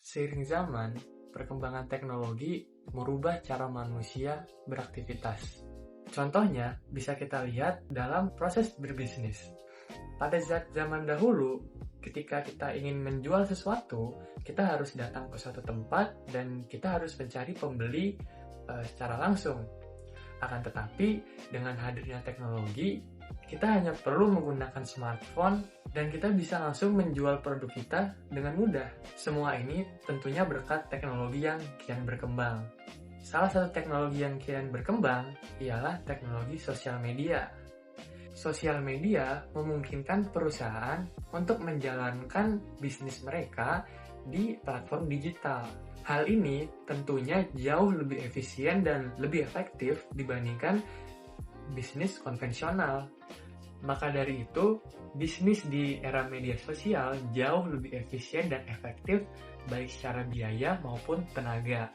Seiring zaman, perkembangan teknologi merubah cara manusia beraktivitas. Contohnya bisa kita lihat dalam proses berbisnis. Pada zaman dahulu, ketika kita ingin menjual sesuatu, kita harus datang ke suatu tempat dan kita harus mencari pembeli secara langsung. Akan tetapi, dengan hadirnya teknologi, kita hanya perlu menggunakan smartphone dan kita bisa langsung menjual produk kita dengan mudah. Semua ini tentunya berkat teknologi yang kian berkembang. Salah satu teknologi yang kian berkembang ialah teknologi sosial media. Sosial media memungkinkan perusahaan untuk menjalankan bisnis mereka di platform digital. Hal ini tentunya jauh lebih efisien dan lebih efektif dibandingkan bisnis konvensional. Maka dari itu, bisnis di era media sosial jauh lebih efisien dan efektif baik secara biaya maupun tenaga.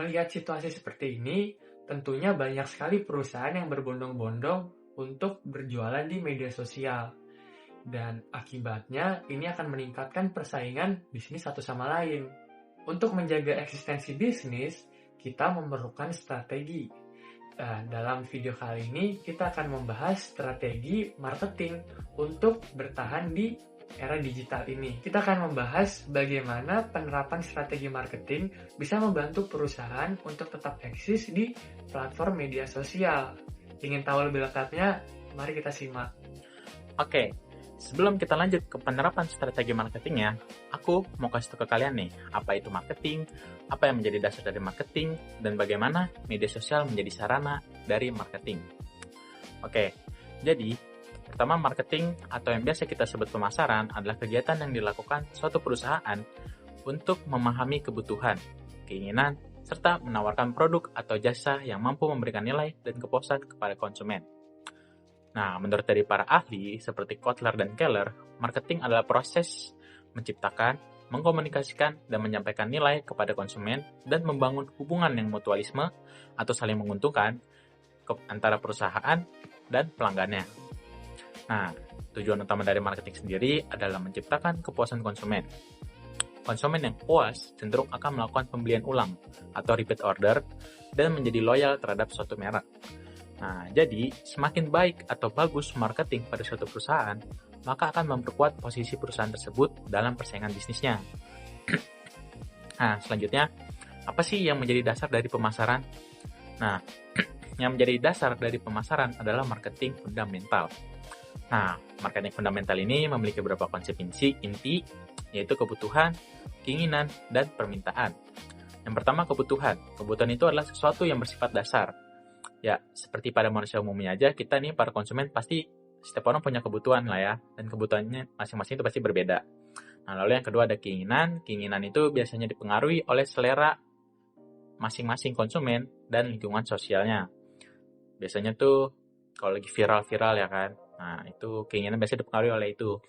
Melihat situasi seperti ini, tentunya banyak sekali perusahaan yang berbondong-bondong untuk berjualan di media sosial. Dan akibatnya ini akan meningkatkan persaingan bisnis satu sama lain. Untuk menjaga eksistensi bisnis, kita memerlukan strategi. Dalam video kali ini, kita akan membahas strategi marketing untuk bertahan di era digital ini. Kita akan membahas bagaimana penerapan strategi marketing bisa membantu perusahaan untuk tetap eksis di platform media sosial. Ingin tahu lebih lengkapnya? Mari kita simak. Oke, sebelum kita lanjut ke penerapan strategi marketingnya, aku mau kasih tahu ke kalian nih, apa itu marketing, apa yang menjadi dasar dari marketing, dan bagaimana media sosial menjadi sarana dari marketing. Oke, jadi pertama marketing atau yang biasa kita sebut pemasaran adalah kegiatan yang dilakukan suatu perusahaan untuk memahami kebutuhan, keinginan, serta menawarkan produk atau jasa yang mampu memberikan nilai dan kepuasan kepada konsumen. Nah, menurut dari para ahli seperti Kotler dan Keller, marketing adalah proses menciptakan, mengkomunikasikan, dan menyampaikan nilai kepada konsumen dan membangun hubungan yang mutualisme atau saling menguntungkan antara perusahaan dan pelanggannya. Nah, tujuan utama dari marketing sendiri adalah menciptakan kepuasan konsumen. Konsumen yang puas cenderung akan melakukan pembelian ulang atau repeat order dan menjadi loyal terhadap suatu merek. Nah, jadi semakin baik atau bagus marketing pada suatu perusahaan, maka akan memperkuat posisi perusahaan tersebut dalam persaingan bisnisnya. Nah, selanjutnya, apa sih yang menjadi dasar dari pemasaran? Nah, yang menjadi dasar dari pemasaran adalah marketing fundamental. Nah, marketing fundamental ini memiliki beberapa konsep inti, yaitu kebutuhan, keinginan, dan permintaan. Yang pertama, kebutuhan. Kebutuhan itu adalah sesuatu yang bersifat dasar. Ya, seperti pada manusia umumnya aja, kita nih para konsumen pasti setiap orang punya kebutuhan lah ya, dan kebutuhannya masing-masing itu pasti berbeda. Nah, lalu yang kedua ada keinginan. Keinginan itu biasanya dipengaruhi oleh selera masing-masing konsumen dan lingkungan sosialnya. Biasanya tuh kalau lagi viral-viral ya kan, nah itu keinginan biasanya dipengaruhi oleh itu.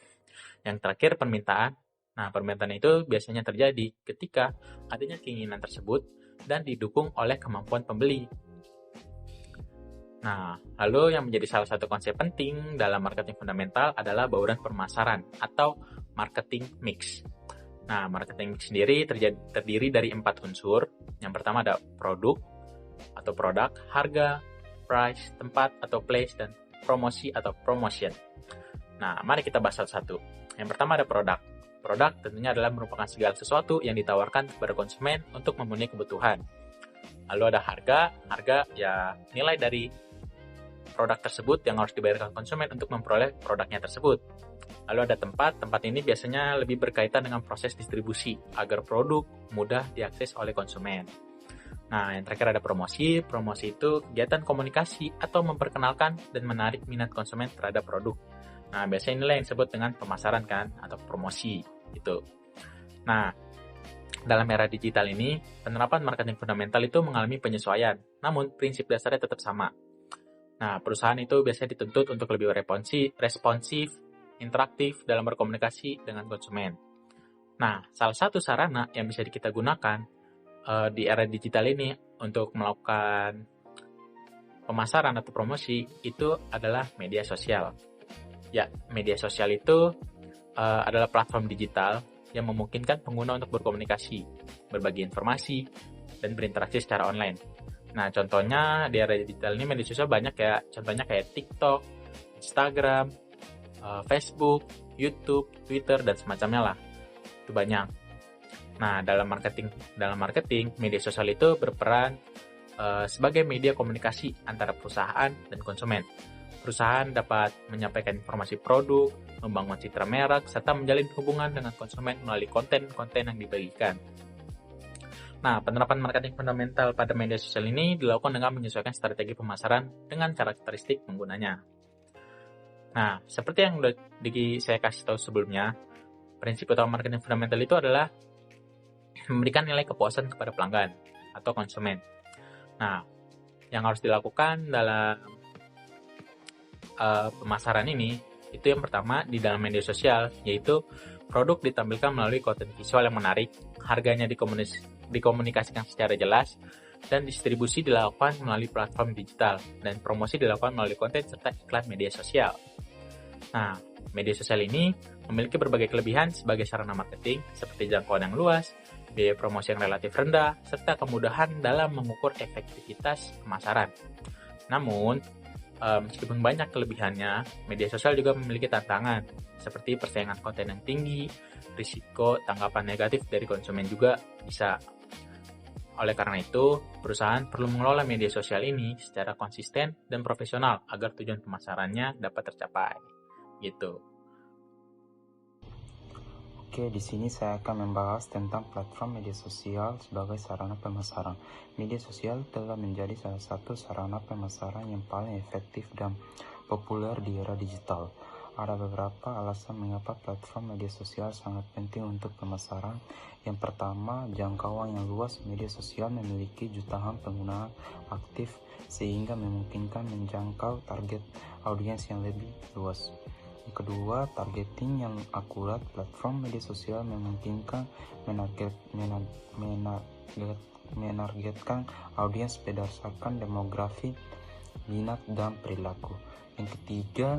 Yang terakhir permintaan. Nah, permintaan itu biasanya terjadi ketika adanya keinginan tersebut dan didukung oleh kemampuan pembeli. Nah, lalu yang menjadi salah satu konsep penting dalam marketing fundamental adalah bauran pemasaran atau marketing mix. Nah, marketing mix sendiri terdiri dari 4 unsur. Yang pertama ada produk atau produk, harga, price, tempat atau place, dan promosi atau promotion. Nah, mari kita bahas satu-satu. Yang pertama ada produk. Produk tentunya adalah merupakan segala sesuatu yang ditawarkan kepada konsumen untuk memenuhi kebutuhan. Lalu ada harga ya nilai dari produk tersebut yang harus dibayarkan konsumen untuk memperoleh produknya tersebut. Lalu ada tempat ini biasanya lebih berkaitan dengan proses distribusi agar produk mudah diakses oleh konsumen. Nah, yang terakhir ada promosi itu kegiatan komunikasi atau memperkenalkan dan menarik minat konsumen terhadap produk. Nah, biasanya inilah yang disebut dengan pemasaran kan, atau promosi gitu. Nah, dalam era digital ini, penerapan marketing fundamental itu mengalami penyesuaian, namun prinsip dasarnya tetap sama. Nah, perusahaan itu biasanya dituntut untuk lebih responsif, interaktif dalam berkomunikasi dengan konsumen. Nah, salah satu sarana yang bisa kita gunakan di era digital ini untuk melakukan pemasaran atau promosi itu adalah media sosial. Ya, media sosial itu adalah platform digital yang memungkinkan pengguna untuk berkomunikasi, berbagi informasi, dan berinteraksi secara online. Nah, contohnya di era digital ini media sosial banyak ya, contohnya kayak TikTok, Instagram, Facebook, YouTube, Twitter, dan semacamnya lah. Itu banyak. Nah, dalam marketing, media sosial itu berperan sebagai media komunikasi antara perusahaan dan konsumen. Perusahaan dapat menyampaikan informasi produk, membangun citra merek, serta menjalin hubungan dengan konsumen melalui konten-konten yang dibagikan. Nah, penerapan marketing fundamental pada media sosial ini dilakukan dengan menyesuaikan strategi pemasaran dengan karakteristik penggunanya. Nah, seperti yang sudah saya kasih tahu sebelumnya, prinsip utama marketing fundamental itu adalah memberikan nilai kepuasan kepada pelanggan atau konsumen. Nah, yang harus dilakukan dalam pemasaran ini, itu yang pertama di dalam media sosial, yaitu produk ditampilkan melalui konten visual yang menarik, harganya dikomunikasikan secara jelas, dan distribusi dilakukan melalui platform digital, dan promosi dilakukan melalui konten serta iklan media sosial. Nah, media sosial ini memiliki berbagai kelebihan sebagai sarana marketing, seperti jangkauan yang luas, biaya promosi yang relatif rendah, serta kemudahan dalam mengukur efektivitas pemasaran. Namun, meskipun banyak kelebihannya, media sosial juga memiliki tantangan, seperti persaingan konten yang tinggi, risiko tanggapan negatif dari konsumen juga bisa. Oleh karena itu, perusahaan perlu mengelola media sosial ini secara konsisten dan profesional agar tujuan pemasarannya dapat tercapai. Gitu. Oke, di sini saya akan membahas tentang platform media sosial sebagai sarana pemasaran. Media sosial telah menjadi salah satu sarana pemasaran yang paling efektif dan populer di era digital. Ada beberapa alasan mengapa platform media sosial sangat penting untuk pemasaran. Yang pertama, jangkauan yang luas. Media sosial memiliki jutaan pengguna aktif sehingga memungkinkan menjangkau target audiens yang lebih luas. Yang kedua, targeting yang akurat. Platform media sosial memungkinkan menargetkan audiens berdasarkan demografi, minat, dan perilaku. Yang ketiga,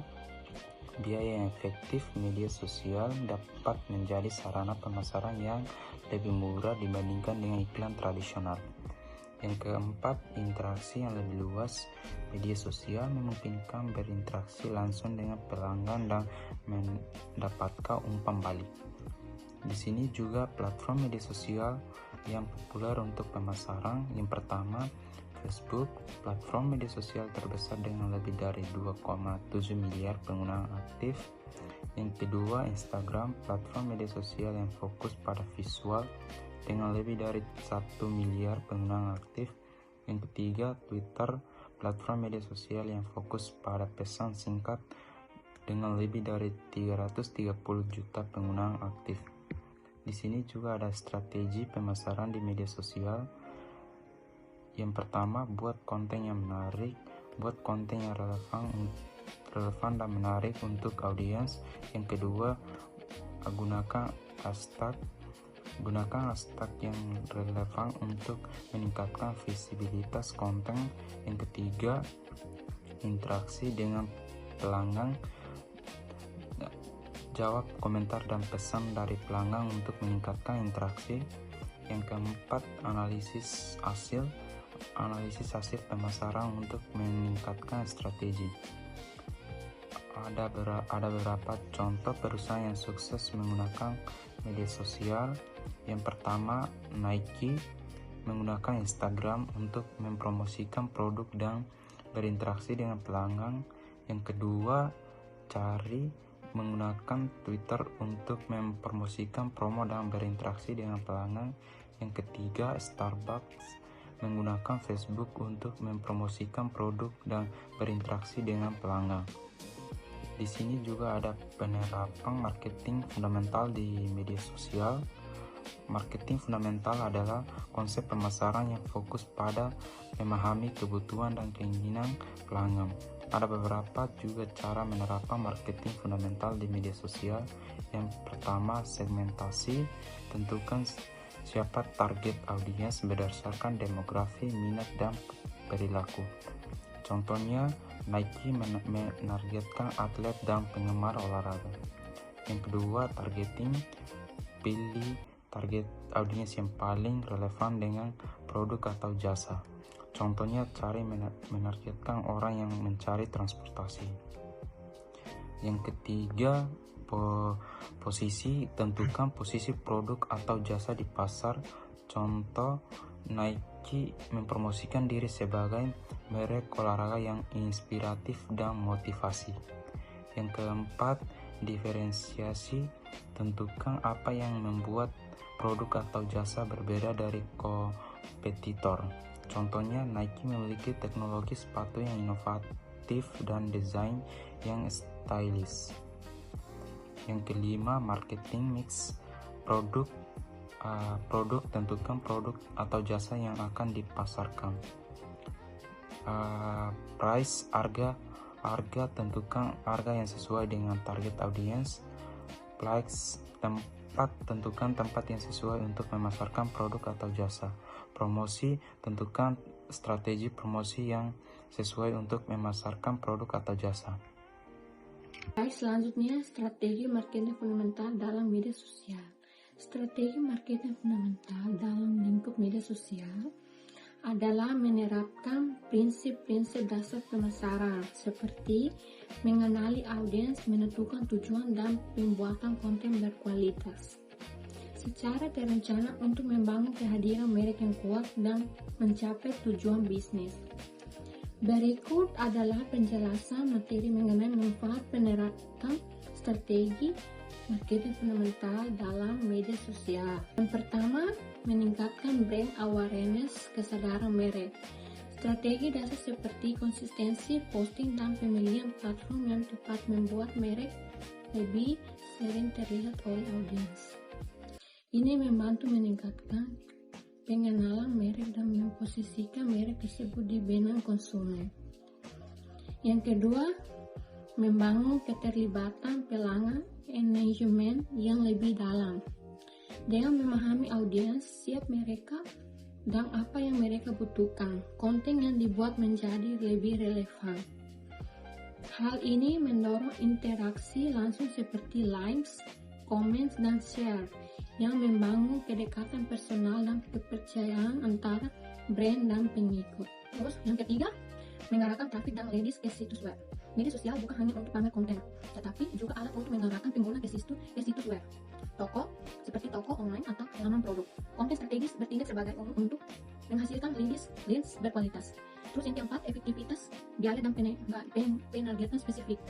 biaya yang efektif. Media sosial dapat menjadi sarana pemasaran yang lebih murah dibandingkan dengan iklan tradisional. Yang keempat, interaksi yang lebih luas. Media sosial memungkinkan berinteraksi langsung dengan pelanggan dan mendapatkan umpan balik. Di sini juga platform media sosial yang populer untuk pemasaran. Yang pertama, Facebook, platform media sosial terbesar dengan lebih dari 2,7 miliar pengguna aktif. Yang kedua, Instagram, platform media sosial yang fokus pada visual dengan lebih dari 1 miliar pengguna aktif. Yang ketiga, Twitter, platform media sosial yang fokus pada pesan singkat dengan lebih dari 330 juta pengguna aktif. Di sini juga ada strategi pemasaran di media sosial. Yang pertama, buat konten yang menarik, buat konten yang relevan dan menarik untuk audiens. Yang kedua, gunakan hashtag yang relevan untuk meningkatkan visibilitas konten. Yang ketiga, interaksi dengan pelanggan. Jawab komentar dan pesan dari pelanggan untuk meningkatkan interaksi. Yang keempat, analisis hasil pemasaran untuk meningkatkan strategi. Ada beberapa contoh perusahaan yang sukses menggunakan media sosial. Yang pertama, Nike menggunakan Instagram untuk mempromosikan produk dan berinteraksi dengan pelanggan. Yang kedua, Cari menggunakan Twitter untuk mempromosikan promo dan berinteraksi dengan pelanggan. Yang ketiga, Starbucks menggunakan Facebook untuk mempromosikan produk dan berinteraksi dengan pelanggan. Di sini juga ada penerapan marketing fundamental di media sosial. Marketing fundamental adalah konsep pemasaran yang fokus pada memahami kebutuhan dan keinginan pelanggan. Ada beberapa juga cara menerapkan marketing fundamental di media sosial. Yang pertama, segmentasi. Tentukan siapa target audiens berdasarkan demografi, minat, dan perilaku. Contohnya, Nike menargetkan atlet dan penggemar olahraga. Yang kedua, targeting. pilih target audiens yang paling relevan dengan produk atau jasa. Contohnya, cari menargetkan orang yang mencari transportasi. Yang ketiga, posisi. Tentukan posisi produk atau jasa di pasar. Contoh, Nike mempromosikan diri sebagai merek olahraga yang inspiratif dan motivasi. Yang keempat, diferensiasi. Tentukan apa yang membuat produk atau jasa berbeda dari kompetitor. Contohnya, Nike memiliki teknologi sepatu yang inovatif dan desain yang stylish. Yang kelima, marketing mix. Produk. Tentukan produk atau jasa yang akan dipasarkan. Price, harga. Tentukan harga yang sesuai dengan target audiens. Place, tempat. Tentukan tempat yang sesuai untuk memasarkan produk atau jasa. Promosi. Tentukan strategi promosi yang sesuai untuk memasarkan produk atau jasa. Baik, selanjutnya strategi marketing fundamental dalam media sosial. Strategi marketing fundamental dalam lingkup media sosial adalah menerapkan prinsip-prinsip dasar pemasaran seperti mengenali audiens, menentukan tujuan, dan pembuatan konten berkualitas secara terencana untuk membangun kehadiran merek yang kuat dan mencapai tujuan bisnis. Berikut adalah penjelasan materi mengenai manfaat penerapan strategi marketing fundamental dalam media sosial. Yang pertama, meningkatkan brand awareness, kesadaran merek. Strategi dasar seperti konsistensi posting dan pemilihan platform yang tepat membuat merek lebih sering terlihat oleh audiens. Ini membantu meningkatkan pengenalan merek dan memposisikan merek tersebut di benak konsumen. Yang kedua, membangun keterlibatan pelanggan engagement yang lebih dalam. Dengan memahami audiens, siap mereka, dan apa yang mereka butuhkan, konten yang dibuat menjadi lebih relevan. Hal ini mendorong interaksi langsung seperti likes, comments, dan share yang membangun kedekatan personal dan kepercayaan antara brand dan pengikut. Terus yang ketiga, mengarahkan traffic dan ladies ke situs web. Media sosial bukan hanya untuk pamer konten, tetapi juga alat untuk mengarahkan pengguna ke situs web, toko, seperti toko online atau halaman produk. Konten strategis bertindak sebagai untuk menghasilkan leads berkualitas. Terus yang keempat, efektivitas biaya dan penargetan spesifik.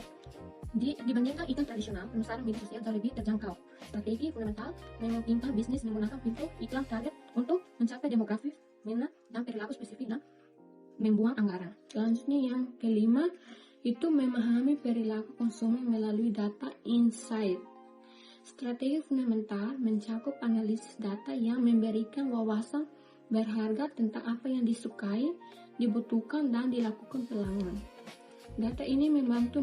Dibandingkan iklan tradisional, pemasaran media sosial jauh lebih terjangkau. Strategi fundamental memungkinkan bisnis menggunakan pintu iklan target untuk mencapai demografis, minat, dan perilaku spesifik dan membuang anggaran. Selanjutnya yang kelima, itu memahami perilaku konsumen melalui data insight. Strategi fundamental mencakup analisis data yang memberikan wawasan berharga tentang apa yang disukai, dibutuhkan, dan dilakukan pelanggan. Data ini membantu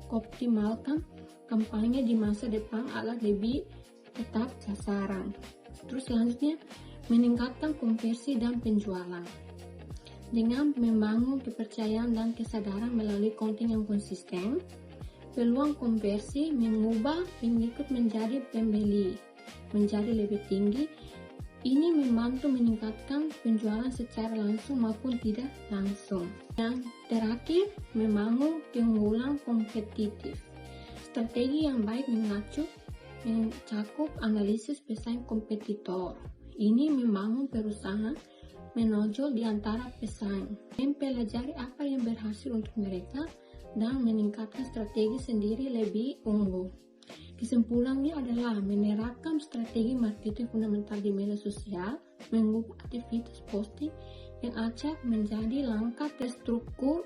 optimalkan kampanye di masa depan agar lebih tepat sasaran. Terus selanjutnya, meningkatkan konversi dan penjualan. Dengan membangun kepercayaan dan kesadaran melalui konten yang konsisten, peluang konversi mengubah pengikut menjadi pembeli menjadi lebih tinggi. Ini membantu meningkatkan penjualan secara langsung maupun tidak langsung. Yang terakhir, membangun keunggulan kompetitif. Strategi yang baik mencakup analisis pesaing kompetitor. Ini membangun perusahaan menonjol di antara pesaing, mempelajari apa yang berhasil untuk mereka, dan meningkatkan strategi sendiri lebih unggul. Kesimpulannya adalah menerapkan strategi marketing fundamental di media sosial, mengubah aktivitas posting yang acak menjadi langkah terstruktur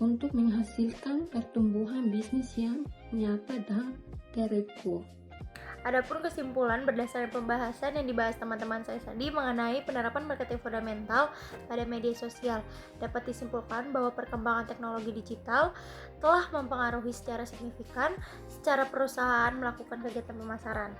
untuk menghasilkan pertumbuhan bisnis yang nyata dan terukur. Adapun kesimpulan berdasarkan pembahasan yang dibahas teman-teman saya tadi mengenai penerapan marketing fundamental pada media sosial, dapat disimpulkan bahwa perkembangan teknologi digital telah mempengaruhi secara signifikan secara perusahaan melakukan kegiatan pemasaran.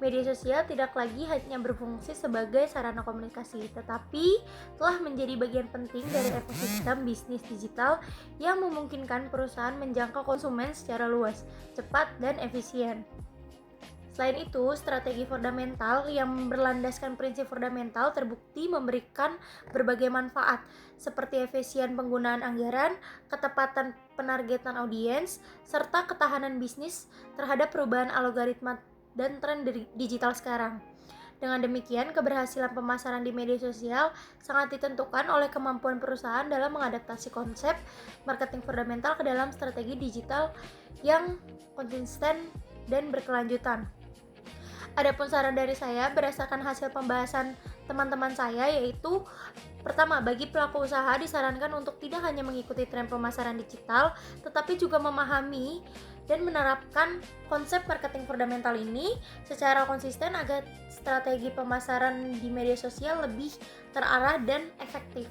Media sosial tidak lagi hanya berfungsi sebagai sarana komunikasi, tetapi telah menjadi bagian penting dari ekosistem bisnis digital yang memungkinkan perusahaan menjangkau konsumen secara luas, cepat, dan efisien. Selain itu, strategi fundamental yang berlandaskan prinsip fundamental terbukti memberikan berbagai manfaat, seperti efisien penggunaan anggaran, ketepatan penargetan audiens, serta ketahanan bisnis terhadap perubahan algoritma dan tren digital sekarang. Dengan demikian, keberhasilan pemasaran di media sosial sangat ditentukan oleh kemampuan perusahaan dalam mengadaptasi konsep marketing fundamental ke dalam strategi digital yang konsisten dan berkelanjutan. Adapun saran dari saya berdasarkan hasil pembahasan teman-teman saya, yaitu pertama, bagi pelaku usaha disarankan untuk tidak hanya mengikuti tren pemasaran digital, tetapi juga memahami dan menerapkan konsep marketing fundamental ini secara konsisten agar strategi pemasaran di media sosial lebih terarah dan efektif.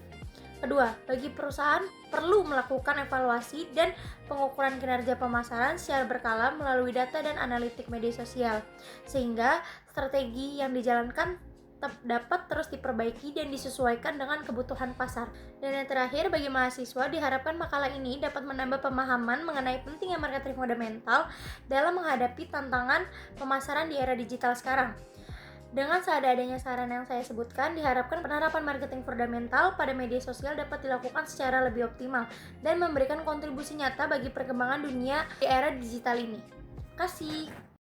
Kedua, bagi perusahaan perlu melakukan evaluasi dan pengukuran kinerja pemasaran secara berkala melalui data dan analitik media sosial, sehingga strategi yang dijalankan dapat terus diperbaiki dan disesuaikan dengan kebutuhan pasar. Dan yang terakhir, bagi mahasiswa diharapkan makalah ini dapat menambah pemahaman mengenai pentingnya marketing fundamental dalam menghadapi tantangan pemasaran di era digital sekarang. Dengan seadanya saran yang saya sebutkan, diharapkan penerapan marketing fundamental pada media sosial dapat dilakukan secara lebih optimal dan memberikan kontribusi nyata bagi perkembangan dunia di era digital ini. Terima kasih.